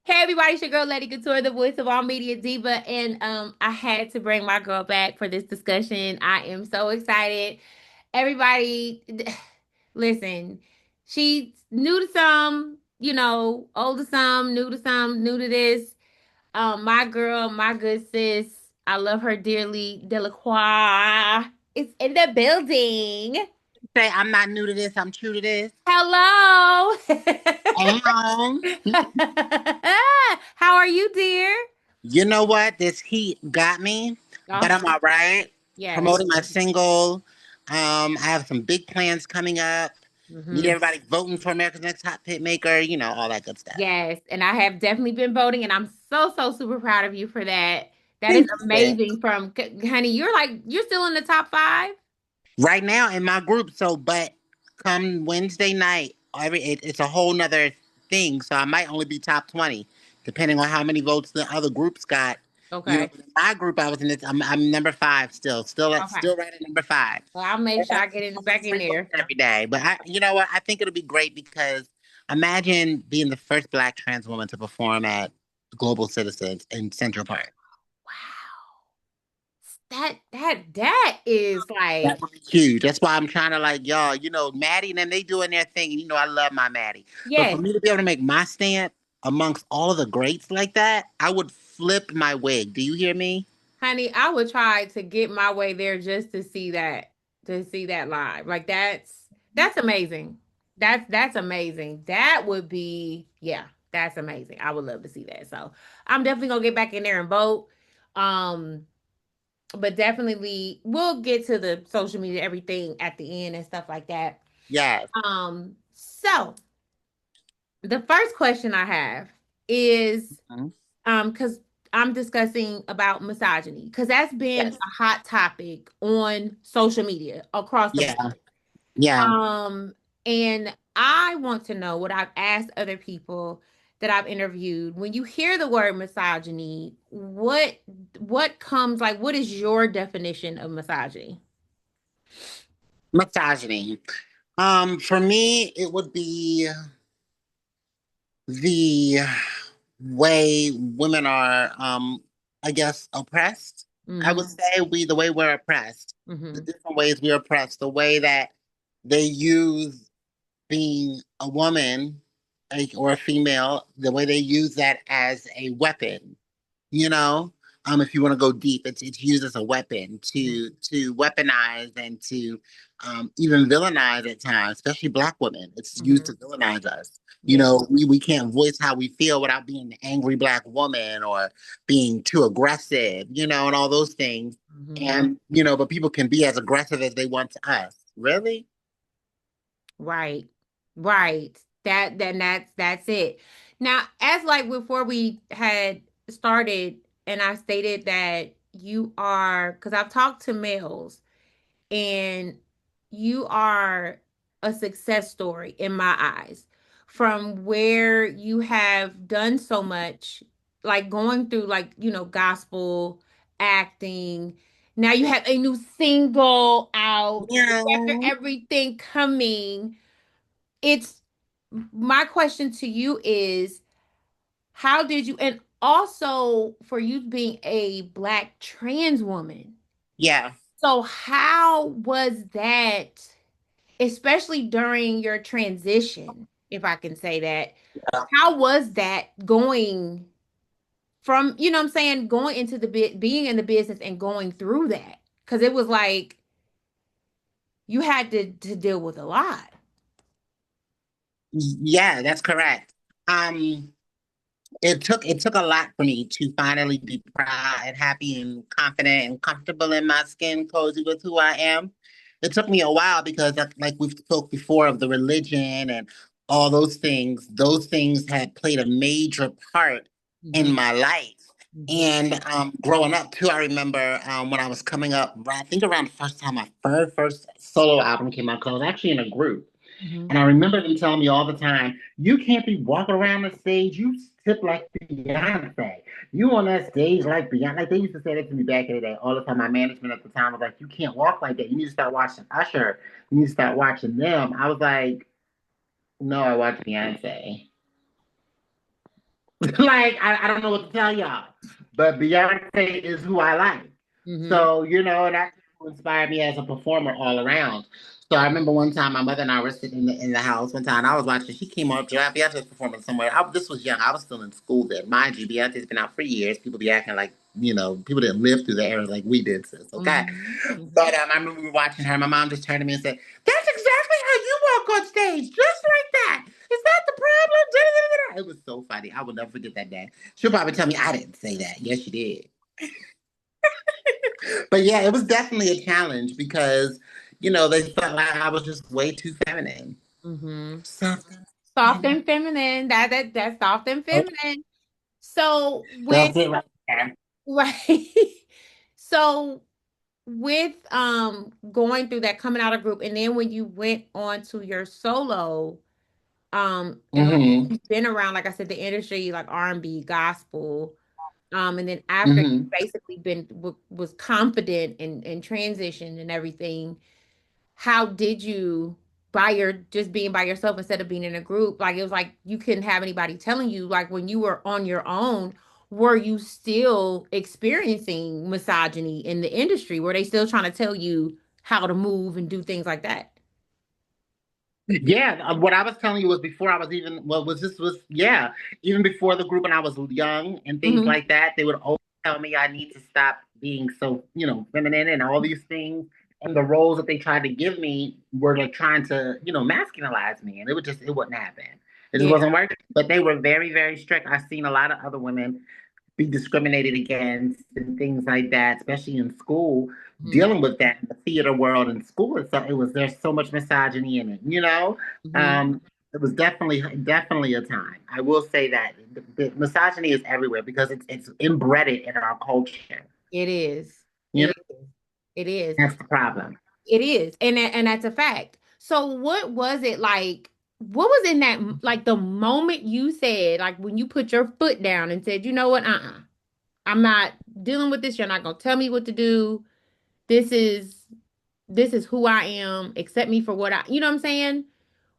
Hey everybody, it's your girl Lady Couture, the voice of all media diva, and I had to bring my girl back for this discussion. I am so excited. Everybody, listen, she's new to some, old to some, new to some, new to this. My girl, my good sis, I love her dearly. Delequa is in the building. Say I'm not new to this. I'm true to this. Hello. And How are you, dear? you know what? This heat got me, but Oh, I'm all right. yes. Promoting my single. I have some big plans coming up. Need Hmm. everybody voting for America's Next Hot Pit Maker. You know all that good stuff. Yes, and I have definitely been voting, and I'm so super proud of you for that. That is Thank you, sis. amazing. Honey, you're still in the top five. Right now in my group. But come Wednesday night, it's a whole nother thing. So I might only be top 20, depending on how many votes the other groups got. Okay. But in my group, I was in this. I'm number five still, Okay. still right at number five. Well, I'll make And sure I I get get in only back in three votes there. every day. But you know what? I think it'll be great because imagine being the first Black trans woman to perform at Global Citizens in Central Park. Wow. That is That like would be huge. That's why I'm trying to like y'all, Maddie and them, they doing their thing, and I love my Maddie. But for yes, me to be able to make my stamp amongst all of the greats like that, I would flip my wig. Do you hear me? honey. I would try to get my way there just to see that live. Like that's amazing. That's amazing. That would be yeah, that's amazing. I would love to see that. So I'm definitely gonna get back in there and vote. Um, but definitely we'll get to the social media everything at the end and stuff like that. Yes. So the first question I have is Mhm. because I'm discussing about misogyny because that's been Yes. a hot topic on social media across the board. Yeah. Yeah. Um, and I want to know what I've asked other people that I've interviewed. When you hear the word misogyny, what comes like? What is your definition of misogyny? Misogyny. For me, it would be the way women are, I guess, oppressed. I would Mm-hmm. say the way we're oppressed, the Mm-hmm. different ways we're oppressed, the way that they use being a woman or a female, the way they use that as a weapon. You know, if you want to go deep, it's used as a weapon to weaponize and to even villainize at times, especially Black women. It's used Mm-hmm. to villainize us. Yeah. We can't voice how we feel without being an angry Black woman or being too aggressive, and all those things. Mm-hmm. And but people can be as aggressive as they want to us. Really? Right. Right. That's it. Now, as like before we had started and I stated that you are because I've talked to males and you are a success story in my eyes from where you have done so much like going through like gospel acting. Now you have a new single out after Yeah. everything coming. It's my question to you is how did you, and also for you being a Black trans woman, Yeah. so how was that, especially during your transition, if I can say that, how was that going from, what I'm saying, going into the bit, being in the business and going through that? Because it was like you had to deal with a lot. Yeah, that's correct. Um, it took a lot for me to finally be proud and happy and confident and comfortable in my skin, cozy with who I am. It took me a while because like we've spoke before of the religion and all those things. Those things had played a major part in Hmm. my life. Hmm. And growing up too, I remember when I was coming up, I think around the first time my first solo album came out, because I was actually in a group. Hmm. And I remember them telling me all the time, you can't be walking around the stage, you tip like Beyonce. You on that stage like Beyonce. Like they used to say that to me back in the day all the time. My management at the time was like, you can't walk like that. You need to start watching Usher. You need to start watching them. I was like, no, I watch Beyonce. Like, I don't know what to tell y'all, but Beyonce is who I like. Mm-hmm. So, that's who inspired me as a performer all around. So I remember one time my mother and I were sitting in the house one time. And I was watching. She came up. Beyonce was performing somewhere. This was young. I was still in school then, mind you. Beyonce's been out for years. People be acting like people didn't live through the era like we did, sis. Okay, Mm-hmm. Mm-hmm. but I remember we were watching her. My mom just turned to me and said, "That's exactly how you walk on stage, just like that. Is that the problem?" It was so funny. I will never forget that day. She'll probably tell me I didn't say that. Yes, she did. But yeah, it was definitely a challenge because, they felt like I was just way too feminine. Mm-hmm. Something. Soft and feminine. That's soft and feminine. So with That's it right there. right. So with going through that coming out of group and then when you went on to your solo, and like Hmm. you've been around, like I said, the industry, like R&B, gospel, and then after you Hmm. basically was confident and transition and everything, how did you just being by yourself instead of being in a group? Like it was like you couldn't have anybody telling you, like when you were on your own, were you still experiencing misogyny in the industry? Were they still trying to tell you how to move and do things like that? Yeah, what I was telling you was before I was even, what was this was, yeah, even before the group and I was young and things Hmm. like that, they would always tell me I need to stop being so, feminine and all these things. And the roles that they tried to give me were like trying to, masculinize me. And it wouldn't happen. It just Yeah. wasn't working. But they were very, very strict. I've seen a lot of other women be discriminated against and things like that, especially in school, Hmm. dealing with that in the theater world and school and stuff. There's so much misogyny in it. Hmm. Um, it was definitely a time. I will say that the misogyny is everywhere because it's inbred in our culture. It is. You know, It is. It is. that's the problem. It is. And that's a fact. So what was it like? What was in that like the moment you said, like when you put your foot down and said, you know what, I'm not dealing with this. You're not gonna tell me what to do. This is this is who I am. Accept me for what you know what I'm saying?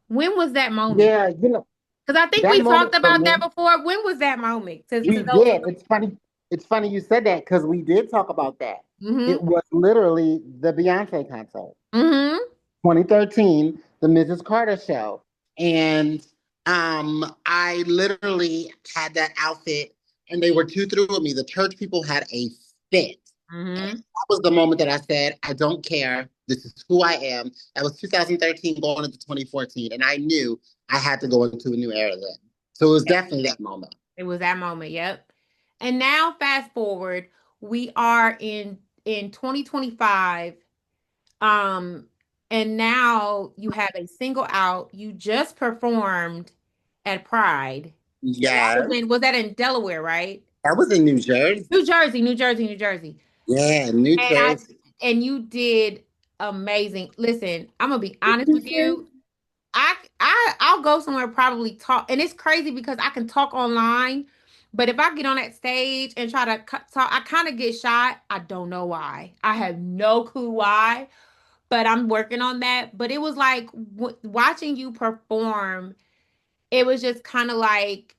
When was that moment? Yeah, Because I think that we talked moment for about that me, before. When was that moment? we To those did. It's funny. It's funny you said that because we did talk about that. who It was literally the Beyonce concert. mm-hmm. 2013, the Mrs. Carter show. And I literally had that outfit and they were too through with me. The church people had a fit. And Mm-hmm. that was the moment that I said, I don't care. This is who I am. That was 2013 going into 2014. And I knew I had to go into a new era then. So it was definitely that moment. It was that moment, yep. And now fast forward, we are in 2025. Um, and now you have a single out. You just performed at Pride. And that Yes. was that in Delaware, right? That was in New Jersey. New Jersey, New Jersey, New Jersey. Yeah, New And Jersey. you did amazing. Listen, I'm gonna be honest with you. I'll go somewhere probably talk, and it's crazy because I can talk online, but if I get on that stage and try to talk, I kind of get shy. I don't know why. I have no clue why, but I'm working on that. But it was like watching you perform. It was just kind of like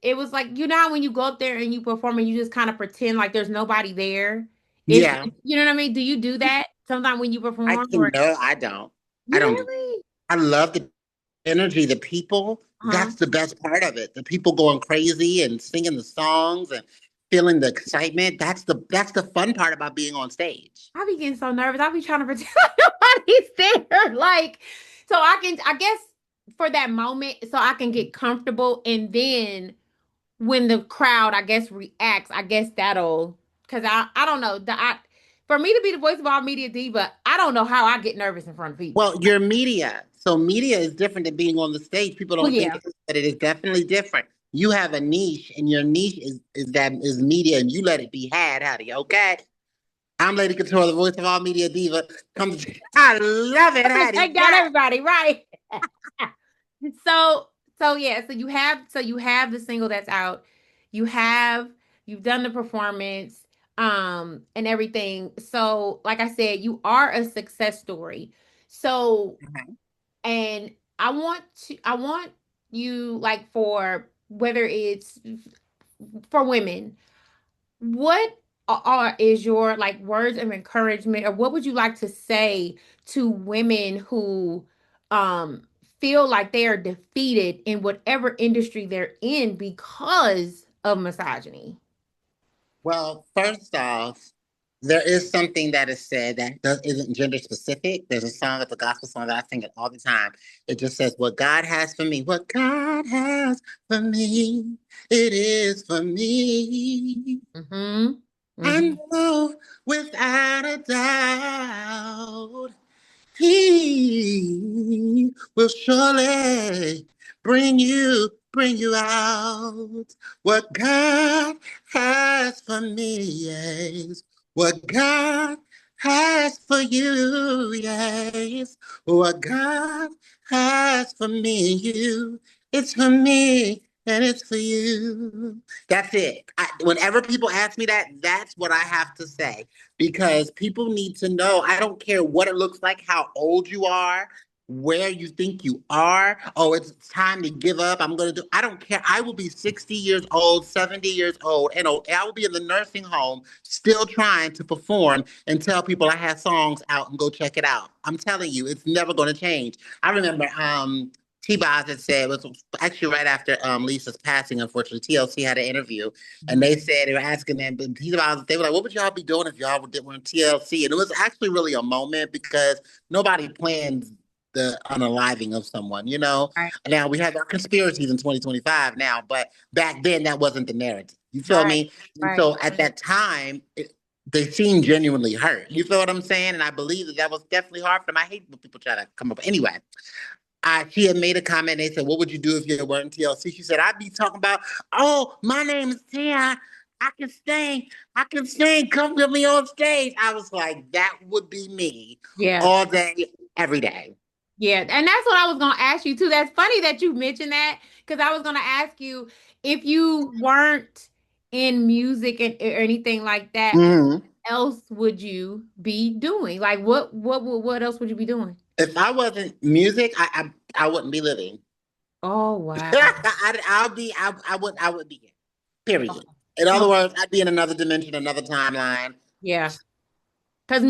it was like you know how when you go up there and you perform and you just kind of pretend like there's nobody there. It's Yeah. you know what I mean. Do you do that sometimes when you I perform can or no, I don't. I don't do really? I love the energy, the people. Uh-huh. That's the best part of it. The people going crazy and singing the songs and feeling the excitement. That's the fun part about being on stage. I be getting so nervous. I be trying to pretend like nobody's there. Like, so I guess for that moment, so I can get comfortable. And then when the crowd, I guess, reacts, I guess because I don't know. For me to be the voice of all media diva, I don't know how I get nervous in front of people. Well, you're media. So media is different than being on the stage. People Well, don't think yeah. it is, but it is definitely different. You have a niche and your niche is media and you let it be had, honey. Okay. I'm Lady Couture, the voice of all media diva. Come I love it, honey. Take down Yeah. everybody, right? So yeah, so you have the single that's out. You have you've done the performance and everything. So like I said, you are a success story. So Mhm. and I want you like for whether it's for women, what are is your like words of encouragement, or what would you like to say to women who um feel like they are defeated in whatever industry they're in because of misogyny? Well, first off, there is something that is said that isn't gender specific. There's a song, it's a gospel song that I sing it all the time. It just says, "What God has for me, what God has for me, it is for me." Mm-hmm. And Mm-hmm. know without a doubt, He will surely bring you out. What God has for me, yes. What God has for you, yes. What God has for me, you. It's for me and it's for you. That's it. Whenever people ask me that, that's what I have to say because people need to know. I don't care what it looks like, how old you are, where you think you are. Oh, it's time to give up. I don't care. I will be 60 years old, 70 years old, and I will be in the nursing home still trying to perform and tell people I have songs out and go check it out. I'm telling you, it's never going to change. I remember T-Boz had said, it was actually right after Lisa's passing, unfortunately, TLC had an interview and they said, they were asking them, but they were like, what would y'all be doing if y'all were on TLC? And it was actually really a moment because nobody plans the unaliving of someone, you know? Right, Now we have our conspiracies in 2025 now, but back then that wasn't the narrative. You feel right, me? And right, so at that time, they seemed genuinely hurt. You feel what I'm saying? And I believe that was definitely hard for them. I hate when people try to come up. Anyway, she had made a comment. They said, "What would you do if you weren't TLC?" She said, "I'd be talking about, oh, my name is Tia. I can sing. I can sing. Come with me on stage." I was like, "That would be me yeah. all day, every day." Yeah, and that's what I was gonna ask you too. That's funny that you mentioned that because I was gonna ask you if you weren't in music and or anything like that, what Mhm. else would you be doing? Like what else would you be doing? If I wasn't music, I wouldn't be living. Oh wow. I would be here. Period. In other Oh, words, I'd be in another dimension, another timeline. yeah. Because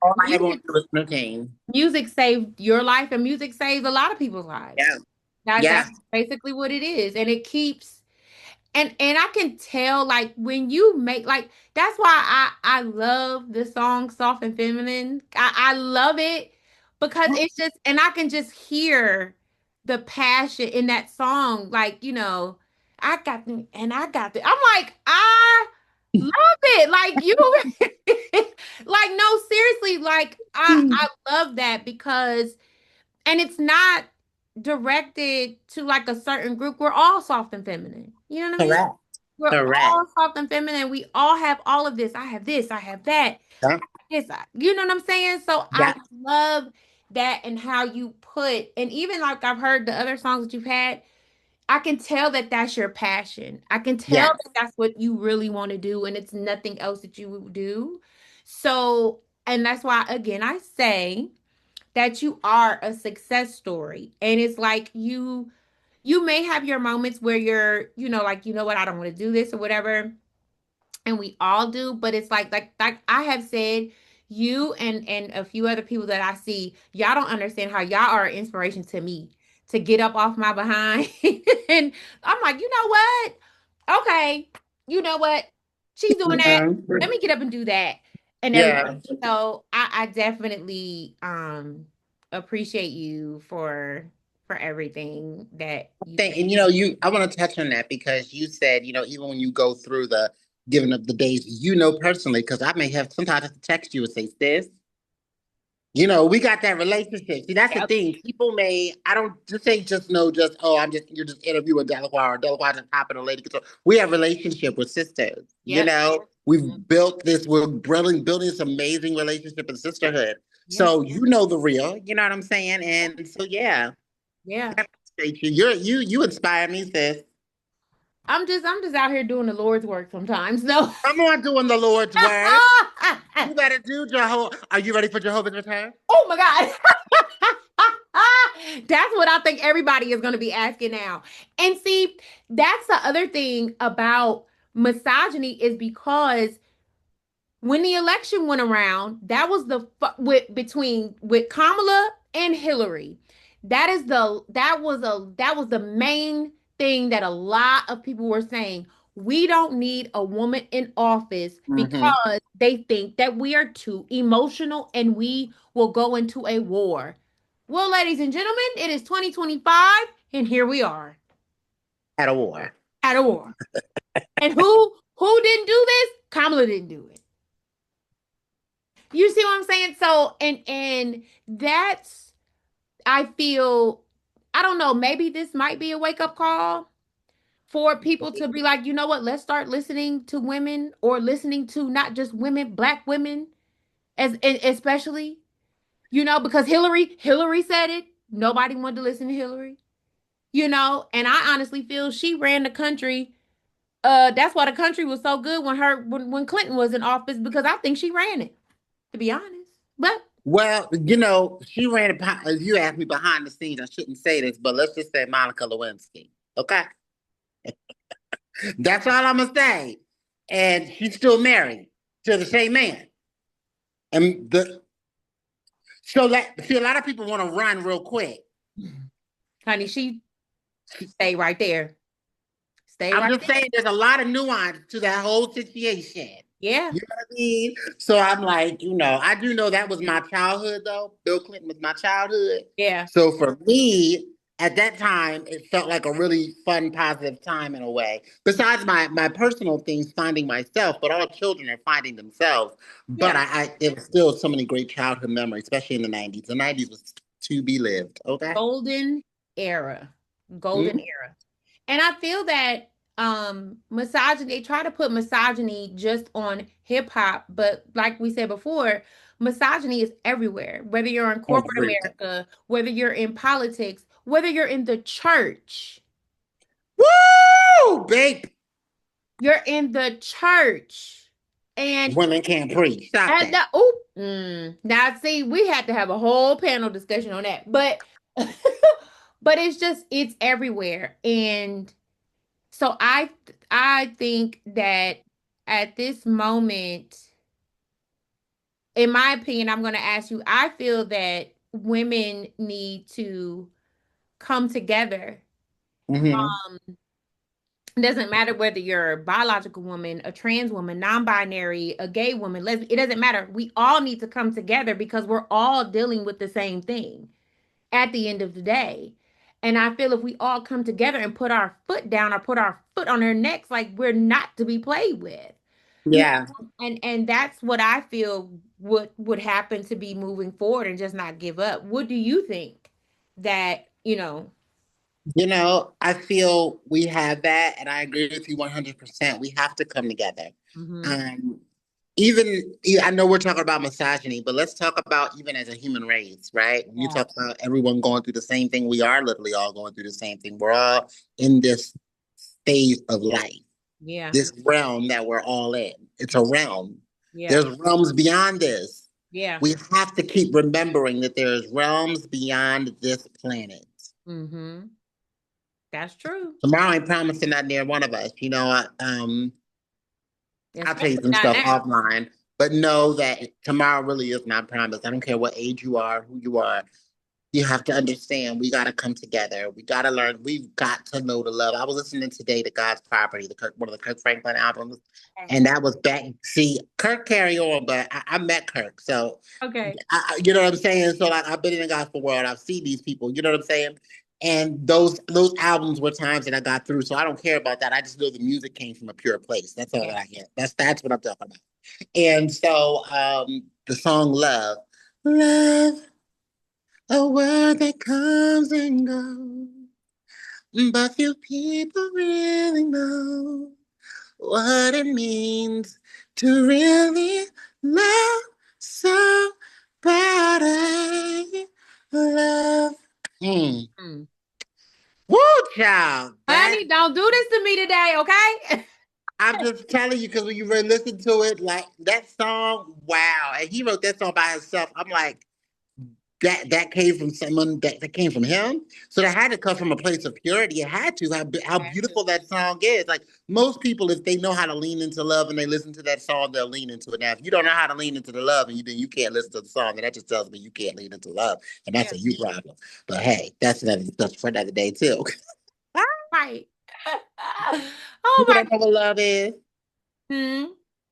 All I ever want to do is entertain. music saved your life and music saves a lot of people's lives. Yeah. That's Yeah. basically what it is. And it keeps and I can tell like when you make like that's why I love the song Soft and Feminine. I love it because it's just and I can just hear the passion in that song. Like, I got the and I got the I'm like, I love it. Like you like no, seriously, like I love that because and it's not directed to like a certain group. We're all soft and feminine. You know what I mean? Correct. We're Correct. all soft and feminine. We all have all of this. I have this. I have that. Yeah. You know what I'm saying? So I Yeah. love that and how you put, and even like I've heard the other songs that you've had, I can tell that that's your passion. I can tell Yes. that that's what you really want to do, and it's nothing else that you would do. So, and that's why, again, I say that you are a success story. And it's like you may have your moments where you're, like, you know what, I don't want to do this or whatever, and we all do, but it's like I have said, you and a few other people that I see, y'all don't understand how y'all are an inspiration to me to get up off my behind. And I'm like, you know what? Okay, you know what? She's doing that. Yeah. Let me get up and do that and everything. Yeah. So I definitely appreciate you for everything that you Think, and I want to touch on that because you said, even when you go through the giving up the days, personally, because I may have sometimes have to text you and say, sis, we got that relationship. See, that's the said. thing. People I don't just know, oh, you're just interviewing Delequa or Delequa just popping a lady. So we have relationship with sisters. Yep. We've built this, we're building this amazing relationship and sisterhood. Yeah. So you know the real, you know what I'm saying? And so, yeah, Yeah. I appreciate you. You inspire me, sis. I'm just out here doing the Lord's work sometimes. No. I'm on doing the Lord's work. You better do Jehovah. Are you ready for Jehovah's return? Oh my God. That's what I think everybody is going to be asking now. And see, that's the other thing about misogyny is because when the election went around, that was with Kamala and Hillary. That was the main thing that a lot of people were saying. We don't need a woman in office Hmm. because they think that we are too emotional and we will go into a war. Well, ladies and gentlemen, it is 2025 and here we are At a war. at a war. And who didn't do this? Kamala didn't do it. You see what I'm saying? So and that's I feel I don't know, maybe this might be a wake up call for people to be like, you know what, let's start listening to women or listening to not just women, black women especially, because Hillary said it. Nobody wanted to listen to Hillary, and I honestly feel she ran the country. That's why the country was so good when Clinton was in office because I think she ran it, to be honest. But Well, she ran it. You asked me behind the scenes. I shouldn't say this, but let's just say Monica Lewinsky. Okay, that's all I'm gonna say. And she's still married to the same man. And the so that see, a lot of people want to run real quick. honey, she stay right there. Stay I'm right just there. saying, there's a lot of nuance to that whole situation. Yeah. You know what I mean? So I'm like, I do know that was my childhood, though. Bill Clinton was my childhood. Yeah. So for me, at that time, it felt like a really fun, positive time in a way. Besides my personal things, finding myself, but all children are finding themselves. But Yeah. it was still so many great childhood memories, especially in the 90s. The 90s was to be lived. Okay. Golden era. Golden Mhm. era. And I feel that misogyny, they try to put misogyny just on hip hop, but like we said before, misogyny is everywhere. Whether you're in corporate Everything. America, whether you're in politics, whether you're in the church, Woo, babe. you're in the church. And Women can't preach. Stop And that. that, now see, we had to have a whole panel discussion on that, but but it's everywhere, and so I think that at this moment, in my opinion, I'm going to ask you. I feel that women need to come together. Hmm. It doesn't matter whether you're a biological woman, a trans woman, non-binary, a gay woman, lesbian. It doesn't matter. We all need to come together because we're all dealing with the same thing at the end of the day. And I feel if we all come together and put our foot down or put our foot on their necks, like we're not to be played with. You Yeah. and that's what I feel would happen to be moving forward and just not give up. What do you think that? I feel we have that, and I agree with you 100%. We have to come together. Hmm. Um, I know we're talking about misogyny, but let's talk about even as a human race, right? When you Yeah. talk about everyone going through the same thing, we are literally all going through the same thing. We're all in this phase of life, Yeah. this realm that we're all in. It's a realm. Yeah. There's realms beyond this. Yeah. We have to keep remembering that there's realms beyond this planet. Hmm. That's true. Tomorrow ain't promising not near one of us. I'll tell you Especially some not stuff now. offline, but know that tomorrow really is not promised. I don't care what age you are, who you are. You have to understand we got to come together. We got to learn. We've got to know the love. I was listening today to God's Property, one of the Kirk Franklin albums, and that was back. See, Kirk carry on, but I met Kirk, so Okay. you know what I'm saying. So like, I've been in the gospel world. I've seen these people. You know what I'm saying. And those albums were times that I got through. So I don't care about that. I just know the music came from a pure place. That's all Yeah. that I get. That's what I'm talking about. And so the song Love. Love, a word that comes and goes, but few people really know what it means to really love somebody. Love. Mm. Mm. Woo, child. Honey, don't do this to me today, okay? I'm just telling you because when you really listen to it, like that song, wow. And he wrote that song by himself. I'm like, that came from someone that came from him. So that had to come from a place of purity. It had to. How beautiful that song is. Like most people, if they know how to lean into love and they listen to that song, they'll lean into it. Now, if you don't know how to lean into the love and you can't listen to the song, then that just tells me you can't lean into love, and that's Yeah. a you problem. But hey, that's for another day too. Right. Oh People my don't know what love is. goodness.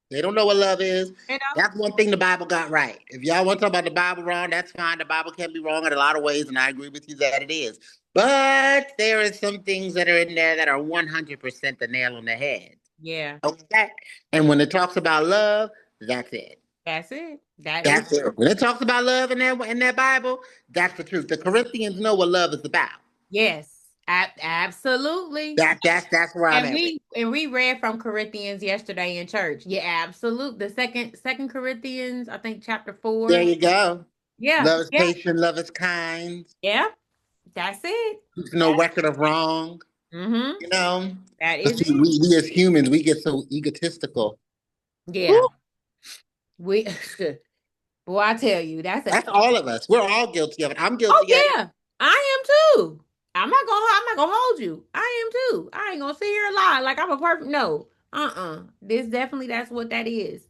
They don't know what love is. You know? That's one thing the Bible got right. If y'all want to talk about the Bible wrong, that's fine. The Bible can be wrong in a lot of ways, and I agree with you that it is. But there is some things that are in there that are 100% the nail on the head. Yeah. Okay? And when it talks about love, that's it. That's it. That is That's it. When it talks about love in that Bible, that's the truth. The Corinthians know what love is about. yes. Absolutely. That's where I'm And at with. we read from Corinthians yesterday in church. Yeah, absolute. The second Corinthians, I think chapter There 4. you go. Yeah. Love is Yeah. patient, love is kind. Yeah. That's it. There's no record of wrong. Mm-hmm. You know, That but is see, it. we as humans, we get so egotistical. Yeah. Woo! We boy, I tell you, that's a That's all of us. We're all guilty of it. I'm oh guilty of it. yeah. I am too. I'm not gonna hold you. I am too. I ain't gonna sit here and lie like I'm a perfect no. This definitely that's what that is.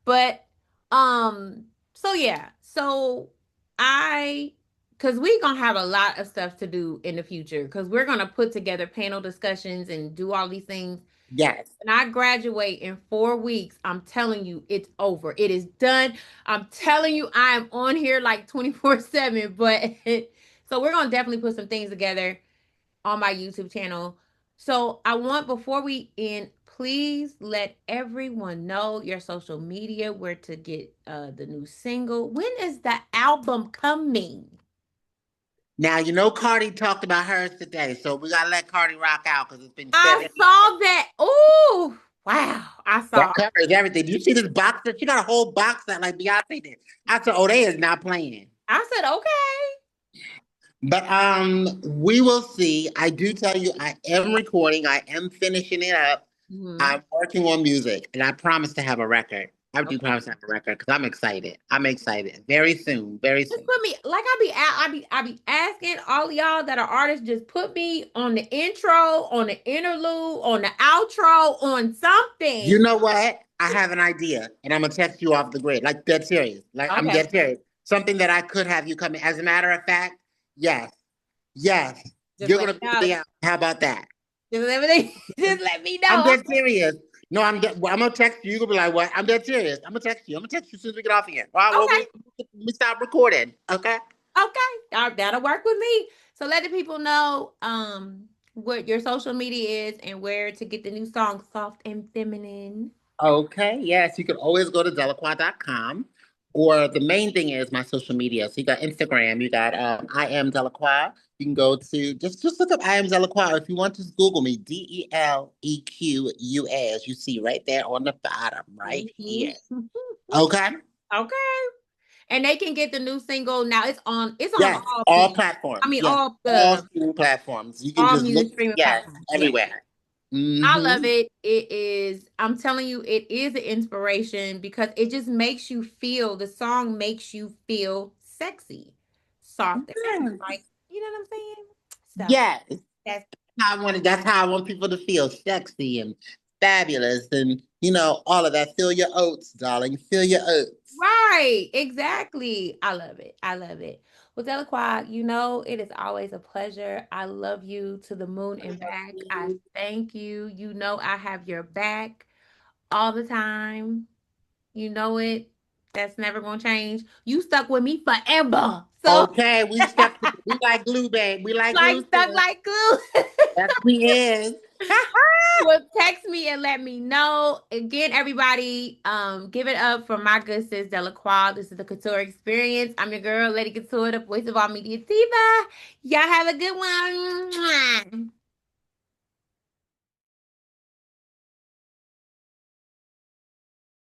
But so yeah. So I because we're gonna have a lot of stuff to do in the future because we're gonna put together panel discussions and do all these things. Yes. And I graduate in 4 weeks. I'm telling you, it's over. It is done. I'm telling you, I am on here like 24/7. But so we're gonna definitely put some things together on my YouTube channel. So I want before we end, please let everyone know your social media, where to get the new single. When is the album coming? Now you know Cardi talked about hers today, so we gotta let Cardi rock out because it's been I 7 years. saw that. Oh, wow. I That saw. covers everything. Do you see this box that she got a whole box that like Beyonce did? I said, oh, they is not playing. I said, okay. But we will see. I do tell you, I am recording. I am finishing it up. Mhm. I'm working on music, and I promise to have a record. I do Okay. promise to have a record because I'm excited. I'm excited. Very soon. Very Just soon. put me like I be asking all of y'all that are artists, just put me on the intro, on the interlude, on the outro, on You something. know what? I have an idea, and I'm gonna text you off the grid. Like dead serious. Like I'm Okay. dead serious. Something that I could have you come in. As a matter of fact, yes, yes, Just you're let gonna me be know. the album. How about that? Just everything. Just let me I'm know. dead serious. No, well, I'm gonna text you. You're gonna be like, "What?" I'm dead serious. I'm gonna text you. I'm gonna text you as soon as we get off here. All right. Well, Okay. we stop recording. Okay. Okay. That'll work with me. So let the people know what your social media is and where to get the new song Soft and Feminine. Okay. Yes, you can always go to Delequa.com. Or the main thing is my social media. So you got Instagram. You got I am Delequa. You can go to just look up I am Delequa. If you want to Google me, DELEQUA, as you see right there on the bottom, right here. Mhm. Okay. Okay. And they can get the new single now. It's on Yes, all all music. I platforms. mean Yes, all all the streaming platforms. You can all just look. music streaming Yes, platforms. Yeah. everywhere. I love Mm-hmm. it. It is, I'm telling you, it is an inspiration because it just makes you feel, the song makes you feel sexy, soft, and like, you know what I'm saying? So Yes, that's that's how I want people to feel sexy and fabulous, and all of that. Fill your oats, darling. Fill your oats. right. Exactly. I love it. I love it. Well, Delaquad, it is always a pleasure. I love you to the moon and back. I thank you. You know, I have your back all the time. You know it. That's never gonna change. You stuck with me forever. So Okay, we stuck. We like glue, babe. We like like glue stuck too. like glue. That's we is. Well, text me and let me know. Again, everybody, give it up for my good sis Delacroix. This is the Couture Experience. I'm your girl, Lady Couture, the voice of all media diva. Y'all have a good one.